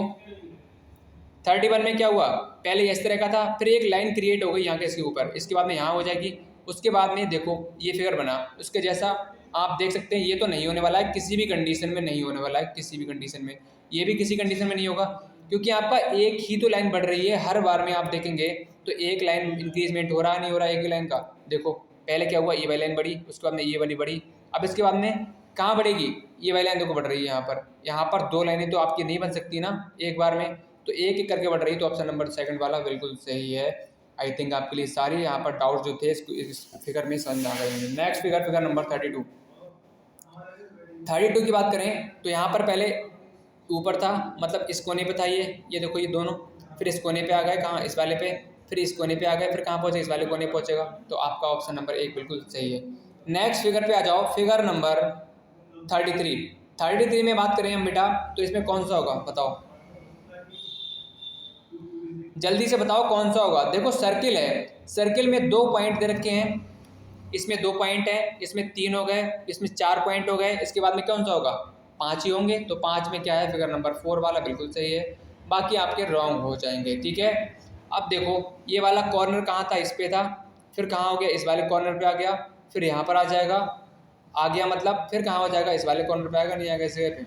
31 में क्या हुआ, पहले इस तरह का था, फिर एक लाइन क्रिएट हो गई यहाँ के इसके ऊपर, इसके बाद में यहाँ हो जाएगी, उसके बाद में देखो ये फिगर बना, उसके जैसा आप देख सकते हैं। ये तो नहीं होने वाला है, किसी भी कंडीशन में नहीं होने वाला है, किसी भी कंडीशन में, ये भी किसी कंडीशन में नहीं होगा, क्योंकि आपका एक ही तो लाइन बढ़ रही है। हर बार में आप देखेंगे तो एक लाइन इंक्रीजमेंट हो रहा है, नहीं हो रहा है एक ही लाइन का। देखो पहले क्या हुआ, ये वाली लाइन बढ़ी, उसके बाद में ये वाली बढ़ी, अब इसके बाद में कहाँ बढ़ेगी, ये वाली लाइन देखो बढ़ रही है यहाँ पर। यहाँ पर 2 लाइनें तो आपकी नहीं बन सकती ना एक बार में, तो एक एक करके बढ़ रही है। तो ऑप्शन नंबर सेकंड वाला बिल्कुल सही है। आई थिंक आपके लिए सारे यहाँ पर डाउट जो थे इस फिगर में समझ आ गए होंगे। Next figure, figure number 32। 32 की बात करें तो यहाँ पर पहले ऊपर था, मतलब इस कोने पे था ये देखो ये दोनों, फिर इस कोने पे आ गए, कहाँ, इस वाले पे, फिर इस कोने पे आ गए, फिर कहाँ पहुँचे, इस वाले कोने पहुँचेगा। तो आपका ऑप्शन नंबर 1 बिल्कुल सही है। नेक्स्ट फिगर पे आ जाओ, फिगर नंबर 33। 33 में बात करें हम बेटा, तो इसमें कौन सा होगा बताओ, जल्दी से बताओ कौन सा होगा। देखो सर्किल है, सर्किल में 2 पॉइंट दे रखे हैं, इसमें 2 पॉइंट है, इसमें 3 हो गए, इसमें 4 पॉइंट हो गए, इसके बाद में कौन सा होगा, 5 ही होंगे। तो 5 में क्या है, फिगर नंबर 4 वाला बिल्कुल सही है, बाकी आपके रॉन्ग हो जाएंगे, ठीक है। अब देखो ये वाला कॉर्नर कहाँ था, इस पे था, फिर कहाँ हो गया, इस वाले कॉर्नर पे आ गया, फिर यहाँ पर आ जाएगा, आ गया मतलब, फिर कहाँ हो जाएगा, इस वाले कॉर्नर पे आएगा, नहीं आएगा, इस जगह पे,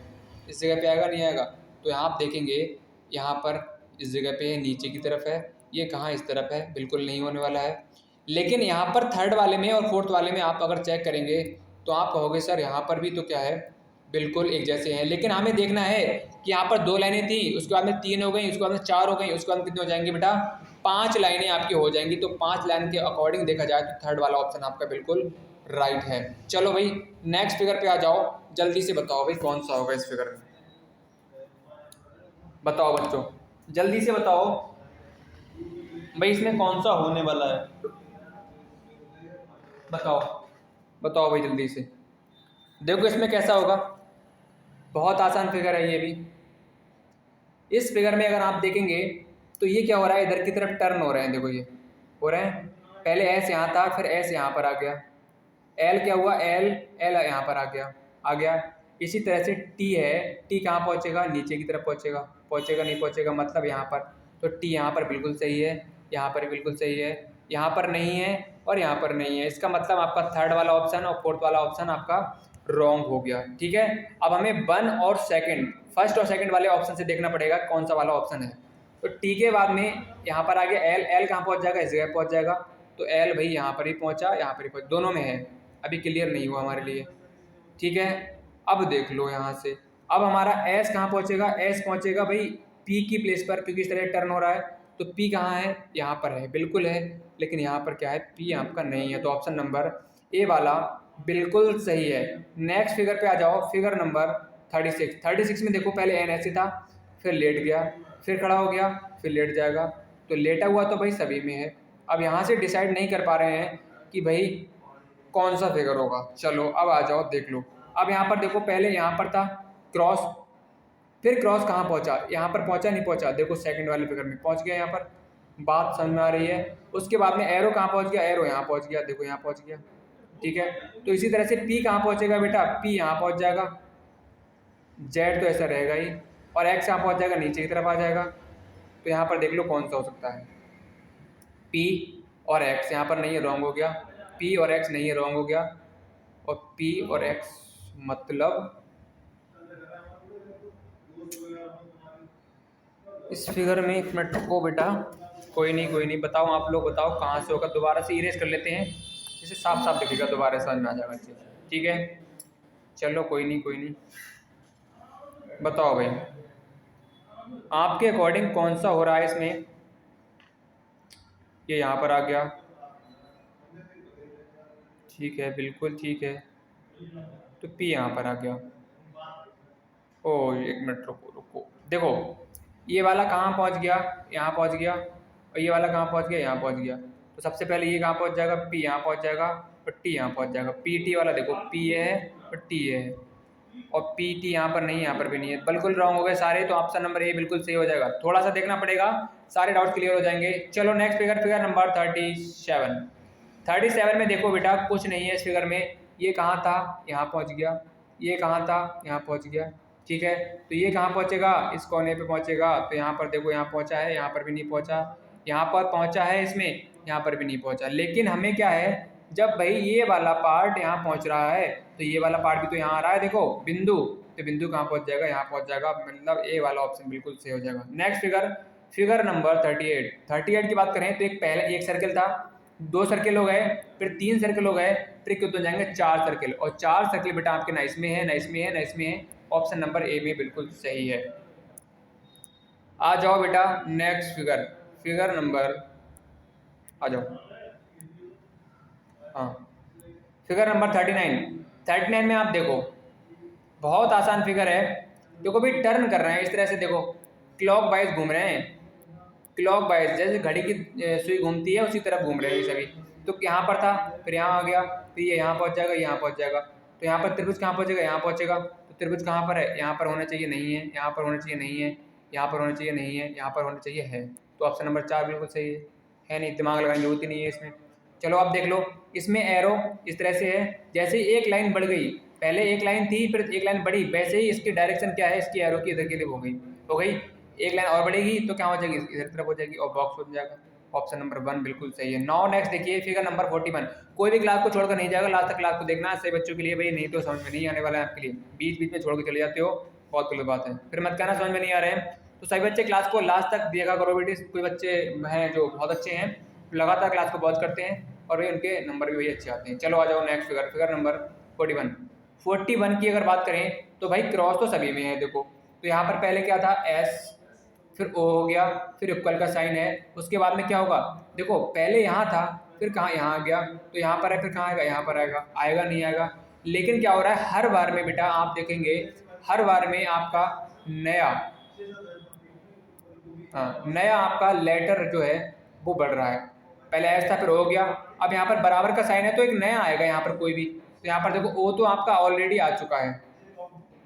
इस जगह पे आएगा, नहीं आएगा। तो यहाँ आप देखेंगे यहाँ पर इस जगह पे है, नीचे की तरफ है, ये कहाँ इस तरफ है, बिल्कुल नहीं होने वाला है। लेकिन यहाँ पर थर्ड वाले में और फोर्थ वाले में आप अगर चेक करेंगे तो आप कहोगे सर यहाँ पर भी तो क्या है, बिल्कुल एक जैसे हैं। लेकिन हमें देखना है कि यहाँ पर 2 लाइनें थी, उसके बाद में 3 हो गई, उसके बाद में 4 हो गई, उसके बाद में कितनी हो जाएंगी बेटा, 5 लाइनें आपकी हो जाएंगी। तो 5 लाइन के अकॉर्डिंग देखा जाए तो थर्ड वाला ऑप्शन आपका बिल्कुल राइट है। चलो भाई नेक्स्ट फिगर पे आ जाओ, जल्दी से बताओ भाई कौन सा होगा इस फिगर में। बताओ बच्चों, जल्दी से बताओ भाई इसमें कौन सा होने वाला है। बताओ बताओ भाई जल्दी से। देखो इसमें कैसा होगा, बहुत आसान फिगर है ये भी। इस फिगर में अगर आप देखेंगे तो ये क्या हो रहा है, इधर की तरफ टर्न हो रहे हैं। देखो ये हो रहे हैं, पहले एस यहाँ था, फिर एस यहाँ पर आ गया, एल क्या हुआ, एल एल यहाँ पर आ गया। इसी तरह से टी है, टी कहाँ पहुँचेगा, नीचे की तरफ पहुँचेगा, पहुँचेगा नहीं पहुँचेगा, मतलब यहाँ पर। तो टी यहाँ पर बिल्कुल सही है, यहाँ पर बिल्कुल सही है, यहाँ पर नहीं है और यहाँ पर नहीं है। इसका मतलब आपका थर्ड वाला ऑप्शन और फोर्थ वाला ऑप्शन आपका रॉन्ग हो गया। ठीक है, अब हमें 1 और सेकंड, फर्स्ट और सेकंड वाले ऑप्शन से देखना पड़ेगा कौन सा वाला ऑप्शन है। तो टी के बाद में यहाँ पर आ गया एल, एल कहाँ पहुँच जाएगा, इस जगह पहुँच जाएगा। तो एल भाई यहाँ पर ही पहुँचा, यहाँ पर ही पहुँचा, दोनों में है, अभी क्लियर नहीं हुआ हमारे लिए। ठीक है, अब देख लो यहाँ से, अब हमारा एस कहाँ पहुँचेगा, एस पहुँचेगा भाई पी की प्लेस पर, क्योंकि इस तरह टर्न हो रहा है। तो पी कहाँ है, यहाँ पर है, बिल्कुल है, लेकिन यहाँ पर क्या है, पी आपका नहीं है। तो ऑप्शन नंबर ए वाला बिल्कुल सही है। नेक्स्ट फिगर पे आ जाओ, फिगर नंबर 36। 36 में देखो पहले एन ऐसे था, फिर लेट गया, फिर खड़ा हो गया, फिर लेट जाएगा। तो लेटा हुआ तो भाई सभी में है। अब यहाँ से डिसाइड नहीं कर पा रहे हैं कि भाई कौन सा फिगर होगा। चलो अब आ जाओ देख लो। अब यहाँ पर देखो पहले यहाँ पर था क्रॉस, फिर क्रॉस कहाँ पहुँचा, यहाँ पर पहुँचा नहीं पहुँचा, देखो सेकंड वाले फिगर में पहुँच गया, यहाँ पर बात समझ में आ रही है। उसके बाद में एरो कहाँ पहुँच गया, एरो यहाँ पहुँच गया, देखो यहाँ पहुँच गया। ठीक है, तो इसी तरह से पी कहाँ पहुँचेगा बेटा, पी यहाँ पहुँच जाएगा, जेड तो ऐसा रहेगा ही, और एक्स यहाँ पहुँच जाएगा, नीचे की तरफ आ जाएगा। तो यहाँ पर देख लो कौन सा हो सकता है, पी और एक्स, यहाँ पर नहीं है, रॉन्ग हो गया। पी और एक्स नहीं है, रॉन्ग हो गया। और पी और एक्स मतलब इस फिगर में, एक मिनट रुको बेटा, कोई नहीं बताओ, आप लोग बताओ कहाँ से होगा। दोबारा से इरेज कर लेते हैं, जिससे साफ साफ दिखेगा, दोबारा समझ में आ जाएगा अच्छे से। ठीक है, चलो कोई नहीं, बताओ भाई आपके अकॉर्डिंग कौन सा हो रहा है इसमें। ये यहाँ पर आ गया, ठीक है, बिल्कुल ठीक है। तो पी यहाँ पर आ गया। ओ एक मिनट रुको, देखो ये वाला कहाँ पहुँच गया, यहाँ पहुँच गया, और ये वाला कहाँ पहुँच गया, यहाँ पहुँच गया। तो सबसे पहले ये कहाँ पहुँच जाएगा, पी यहाँ पहुँच जाएगा, और टी यहाँ पहुँच जाएगा। पी टी वाला देखो, पी ये है और टी ये है, और पी टी यहाँ पर नहीं, यहाँ पर भी नहीं है, बिल्कुल रॉन्ग हो गए सारे। तो ऑप्शन नंबर ए बिल्कुल सही हो जाएगा। थोड़ा सा देखना पड़ेगा, सारे डाउट क्लियर हो जाएंगे। चलो नेक्स्ट फिगर, फिगर नंबर 37। 37 में देखो बेटा कुछ नहीं है इस फिगर में। ये कहाँ था, यहाँ पहुँच गया, ये कहाँ था, यहाँ पहुँच गया। ठीक है, तो ये कहाँ पहुँचेगा, इस कोने पे पहुँचेगा। तो यहाँ पर देखो, यहाँ पहुँचा है, यहाँ पर भी नहीं पहुँचा, यहाँ पर पहुँचा है इसमें, यहाँ पर भी नहीं पहुँचा। लेकिन हमें क्या है, जब भाई ये वाला पार्ट यहाँ पहुँच रहा है तो ये वाला पार्ट भी तो यहाँ आ रहा है, देखो बिंदु, तो बिंदु कहाँ पहुँच जाएगा, यहाँ पहुँच जाएगा। मतलब ए वाला ऑप्शन बिल्कुल सही हो जाएगा। Next figure, figure number 38। 38 की बात करें तो एक पहले एक सर्कल था, 2 सर्कल हो गए, फिर 3 सर्कल हो गए, फिर कितने जाएंगे, 4 सर्कल। और 4 सर्कल बेटा आपके ना इसमें है, ना इसमें है, ना इसमें है। ऑप्शन नंबर ए में बिल्कुल सही है। आ जाओ बेटा नेक्स्ट फिगर, फिगर नंबर आ जाओ, हाँ फिगर नंबर 39। 39 में आप देखो बहुत आसान फिगर है। देखो भी टर्न कर रहे हैं इस तरह से, देखो क्लॉक वाइज घूम रहे हैं, क्लॉक वाइज जैसे घड़ी की सुई घूमती है उसी तरफ घूम रहे हैं ये सभी। तो यहाँ पर था, फिर यहाँ आ गया, फिर ये यहाँ पहुँच जाएगा, यहाँ पहुँच जाएगा। तो यहाँ पर त्रिभुज कहाँ पहुँचेगा, यहाँ पहुँचेगा। तो त्रिभुज कहाँ पर है, यहाँ पर होना चाहिए, नहीं है, यहाँ पर होना चाहिए, नहीं है, यहाँ पर होना चाहिए, नहीं है, यहाँ पर होना चाहिए, है। तो ऑप्शन नंबर 4 बिल्कुल सही है नहीं, दिमाग लगाने की जरूरत ही नहीं है इसमें। चलो अब देख लो, इसमें एरो इस तरह से है, जैसे ही एक लाइन बढ़ गई, पहले एक लाइन थी फिर एक लाइन बढ़ी, वैसे ही इसकी डायरेक्शन क्या है, इसकी एरो की इधर की तरफ हो गई। एक लाइन और बढ़ेगी तो क्या हो जाएगी, इधर तरफ हो जाएगी और बॉक्स बन जाएगा। ऑप्शन नंबर 1 बिल्कुल सही है। नाउ नेक्स्ट देखिए फिगर नंबर 41। कोई भी क्लास को छोड़कर नहीं जाएगा, लास्ट तक क्लास को देखना है, सही बच्चों के लिए भाई, नहीं तो समझ में नहीं आने वाला है आपके लिए। बीच बीच में छोड़ के चले जाते हो, बहुत गलत बात है, फिर मत कहना समझ में नहीं आ रहे हैं। तो सभी बच्चे क्लास को लास्ट तक देखा करो बेटे। कोई बच्चे हैं जो बहुत अच्छे हैं, लगातार क्लास को वॉच करते हैं और वे उनके नंबर भी वही अच्छे आते हैं। चलो आ जाओ नेक्स्ट फिगर, फिगर नंबर 41। 41 की अगर बात करें तो भाई क्रॉस तो सभी में है देखो। तो यहाँ पर पहले क्या था, एस, फिर ओ हो गया, फिर इक्वल का साइन है, उसके बाद में क्या होगा, देखो पहले यहाँ था, फिर कहाँ यहाँ आ गया, तो यहाँ पर है, फिर कहाँ आएगा, यहाँ पर आएगा, आएगा नहीं आएगा। लेकिन क्या हो रहा है, हर बार में बेटा आप देखेंगे, हर बार में आपका नया, हाँ नया आपका लेटर जो है वो बढ़ रहा है। पहले एस था, फिर हो गया, अब यहाँ पर बराबर का साइन है तो एक नया आएगा यहाँ पर कोई भी। तो यहाँ पर देखो ओ तो आपका ऑलरेडी आ चुका है,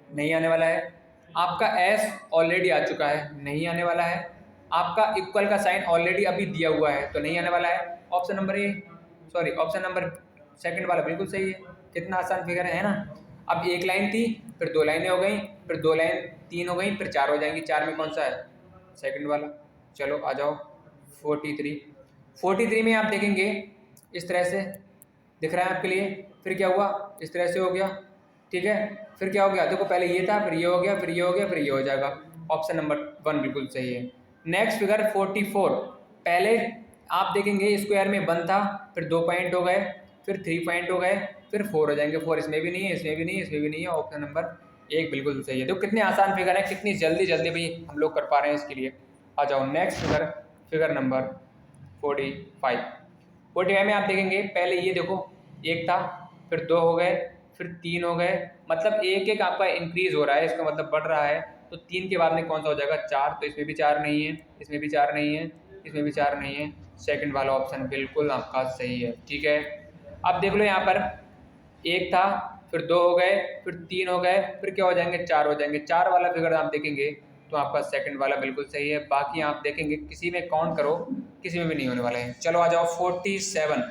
नहीं आने वाला है। आपका एस ऑलरेडी आ चुका है, नहीं आने वाला है। आपका इक्वल का साइन ऑलरेडी अभी दिया हुआ है तो नहीं आने वाला है। Option number A, sorry option number second वाला बिल्कुल सही है। कितना आसान फिगर है ना। अब एक लाइन थी, फिर दो लाइनें हो गई, फिर दो लाइन तीन हो गई, फिर चार हो जाएंगी। चार में कौन सा है, सेकंड वाला। चलो आ जाओ 43। 43 में आप देखेंगे इस तरह से दिख रहा है आपके लिए, फिर क्या हुआ, इस तरह से हो गया, ठीक है। फिर क्या हो गया, देखो पहले ये था, फिर ये हो गया, फिर ये हो गया, फिर ये हो जाएगा। ऑप्शन नंबर 1 बिल्कुल सही है। Next figure 44। पहले आप देखेंगे स्क्वायर में 1 था, फिर 2 पॉइंट हो गए, फिर 3 पॉइंट हो गए, फिर 4 हो जाएंगे। 4 इसमें भी नहीं है, इसमें भी नहीं है, इसमें भी नहीं है। ऑप्शन नंबर 1 बिल्कुल सही है। देखो कितने आसान फिगर है, कितनी जल्दी जल्दी भी हम लोग कर पा रहे हैं इसके लिए। आ जाओ नेक्स्ट फिगर, फिगर नंबर 45। 45 में आप देखेंगे पहले ये देखो एक था, फिर 2 हो गए, फिर 3 हो गए, मतलब एक एक आपका इंक्रीज हो रहा है, इसका मतलब बढ़ रहा है। तो 3 के बाद में कौन सा हो जाएगा, 4। तो इसमें भी 4 नहीं है, इसमें भी 4 नहीं है, इसमें भी 4 नहीं है। सेकंड वाला ऑप्शन बिल्कुल आपका सही है, ठीक है। अब देख लो यहाँ पर एक था, फिर 2 हो गए, फिर 3 हो गए, फिर क्या हो जाएंगे, 4 हो जाएंगे। 4 वाला फिगर आप देखेंगे तो आपका सेकंड वाला बिल्कुल सही है। बाकी आप देखेंगे किसी में काउंट करो, किसी में भी नहीं होने वाले हैं। चलो आ जाओ 47।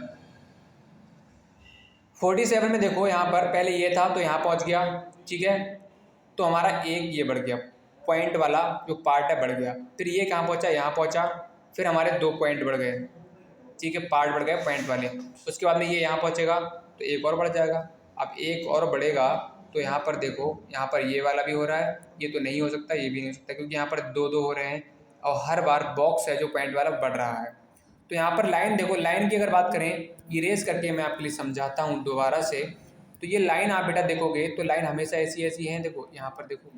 47 में देखो यहाँ पर पहले ये था तो यहाँ पहुँच गया, ठीक है। तो हमारा एक ये बढ़ गया, पॉइंट वाला जो पार्ट है बढ़ गया। फिर ये कहाँ पहुँचा, यहाँ पहुँचा, फिर हमारे 2 पॉइंट बढ़ गए, ठीक है, पार्ट बढ़ गए पॉइंट वाले। उसके बाद में ये यहाँ पहुँचेगा तो एक और बढ़ जाएगा। अब एक और बढ़ेगा तो यहाँ पर देखो, यहाँ पर ये वाला भी हो रहा है, ये तो नहीं हो सकता, ये भी नहीं हो सकता, क्योंकि यहाँ पर 2 2 हो रहे हैं और हर बार बॉक्स है जो पॉइंट वाला बढ़ रहा है। तो यहाँ पर लाइन देखो, लाइन की अगर बात करें, इरेज करके मैं आपके लिए समझाता हूँ दोबारा से। तो ये लाइन आप बेटा देखोगे तो लाइन हमेशा ऐसी ऐसी है, देखो यहाँ पर देखो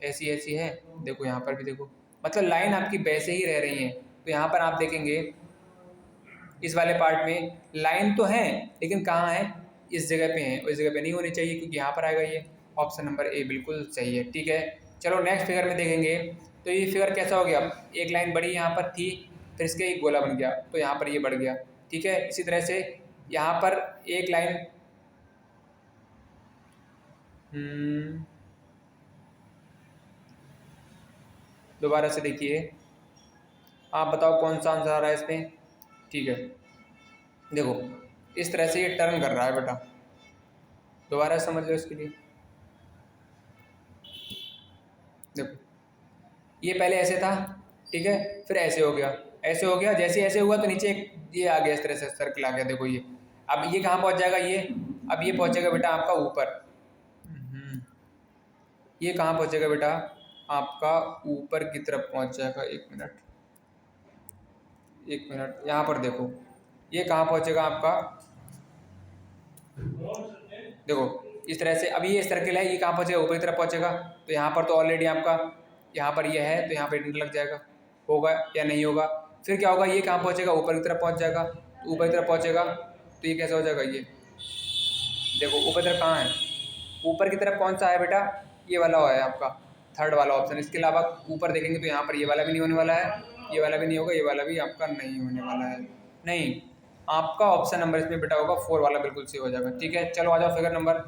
ऐसी ऐसी है, देखो यहाँ पर भी देखो, मतलब लाइन आपकी वैसे ही रह रही है। तो यहाँ पर आप देखेंगे इस वाले पार्ट में लाइन तो है, लेकिन कहाँ है, इस जगह पे है, इस जगह पे नहीं होनी चाहिए, क्योंकि यहाँ पर आएगा ये। ऑप्शन नंबर ए बिल्कुल सही है, ठीक है। चलो नेक्स्ट फिगर में देखेंगे तो ये फिगर कैसा हो गया, एक लाइन बड़ी यहाँ पर थी, फिर इसके एक गोला बन गया, तो यहाँ पर ये बढ़ गया, ठीक है। इसी तरह से यहाँ पर एक लाइन दोबारा से देखिए, आप बताओ कौन सा आंसर आ रहा है इसमें, ठीक है। देखो इस तरह से ये टर्न कर रहा है बेटा, दोबारा समझ लो इसके लिए। देखो ये पहले ऐसे था, ठीक है, फिर ऐसे हो गया, ऐसे हो गया, जैसे ऐसे हुआ तो नीचे एक ये आ गया, इस तरह से सर्कल आ गया, देखो ये। अब ये कहाँ पहुँच जाएगा, ये अब ये पहुँचेगा बेटा आपका ऊपर। ये कहाँ पहुँचेगा बेटा, आपका ऊपर की तरफ पहुँच जाएगा। एक मिनट, एक मिनट, यहाँ पर देखो ये कहाँ पहुँचेगा आपका, देखो इस तरह से। अब ये सर्कल है, ये कहाँ पहुँचेगा, ऊपर की तरफ पहुँचेगा। तो यहाँ पर तो ऑलरेडी आपका यहाँ पर ये है, तो यहाँ पर लग जाएगा, होगा या नहीं होगा। फिर क्या होगा, ये कहाँ पहुँचेगा, ऊपर की तरफ पहुँच जाएगा। तो ऊपर की तरफ पहुँचेगा तो ये कैसा हो जाएगा, ये देखो ऊपर की तरफ कहाँ है, ऊपर की तरफ कौन सा है बेटा, ये वाला है आपका थर्ड वाला ऑप्शन। इसके अलावा ऊपर देखेंगे तो यहाँ पर ये वाला भी नहीं होने वाला है, ये वाला भी नहीं होगा, ये वाला भी आपका नहीं होने वाला है। नहीं, आपका ऑप्शन नंबर इसमें बेटा होगा 4 वाला, बिल्कुल सही हो जाएगा, ठीक है। चलो आ जाओ फिगर नंबर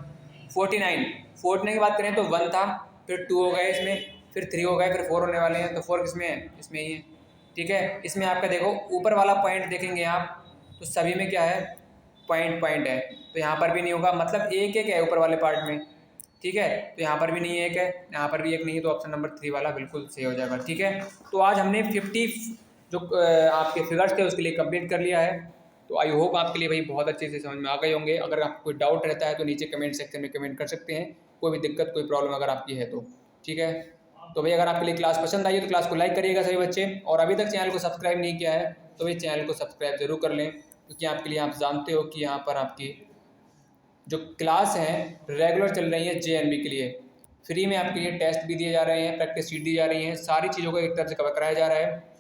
49। 49 की बात करें तो 1 था, फिर 2 हो गए इसमें, फिर 3 हो गए, फिर 4 होने वाले हैं। तो 4 किसमें है, इसमें ही है, ठीक है। इसमें आपका देखो ऊपर वाला पॉइंट देखेंगे आप तो सभी में क्या है, पॉइंट पॉइंट है, तो यहाँ पर भी नहीं होगा, मतलब एक एक है ऊपर वाले पार्ट में, ठीक है। तो यहाँ पर भी नहीं है, एक है, यहाँ पर भी एक नहीं है, तो ऑप्शन नंबर 3 वाला बिल्कुल सही हो जाएगा, ठीक है। तो आज हमने 50 जो आपके फिगर्स थे उसके लिए कंप्लीट कर लिया है। तो आई होप आपके लिए भाई बहुत अच्छे से समझ में आ गए होंगे। अगर आपको कोई डाउट रहता है तो नीचे कमेंट सेक्शन में कमेंट कर सकते हैं, कोई भी दिक्कत कोई प्रॉब्लम अगर आपकी है तो, ठीक है। तो भाई अगर आपके लिए क्लास पसंद आई है तो क्लास को लाइक करिएगा सभी बच्चे, और अभी तक चैनल को सब्सक्राइब नहीं किया है तो भाई चैनल को सब्सक्राइब जरूर कर लें, क्योंकि आपके लिए, आप जानते हो कि यहाँ पर आपकी जो क्लास हैं रेगुलर चल रही है जेएनबी के लिए। फ्री में आपके लिए टेस्ट भी दिए जा रहे हैं, प्रैक्टिस शीट दी जा रही है, सारी चीज़ों को एक तरफ से कवर कराया जा रहा है।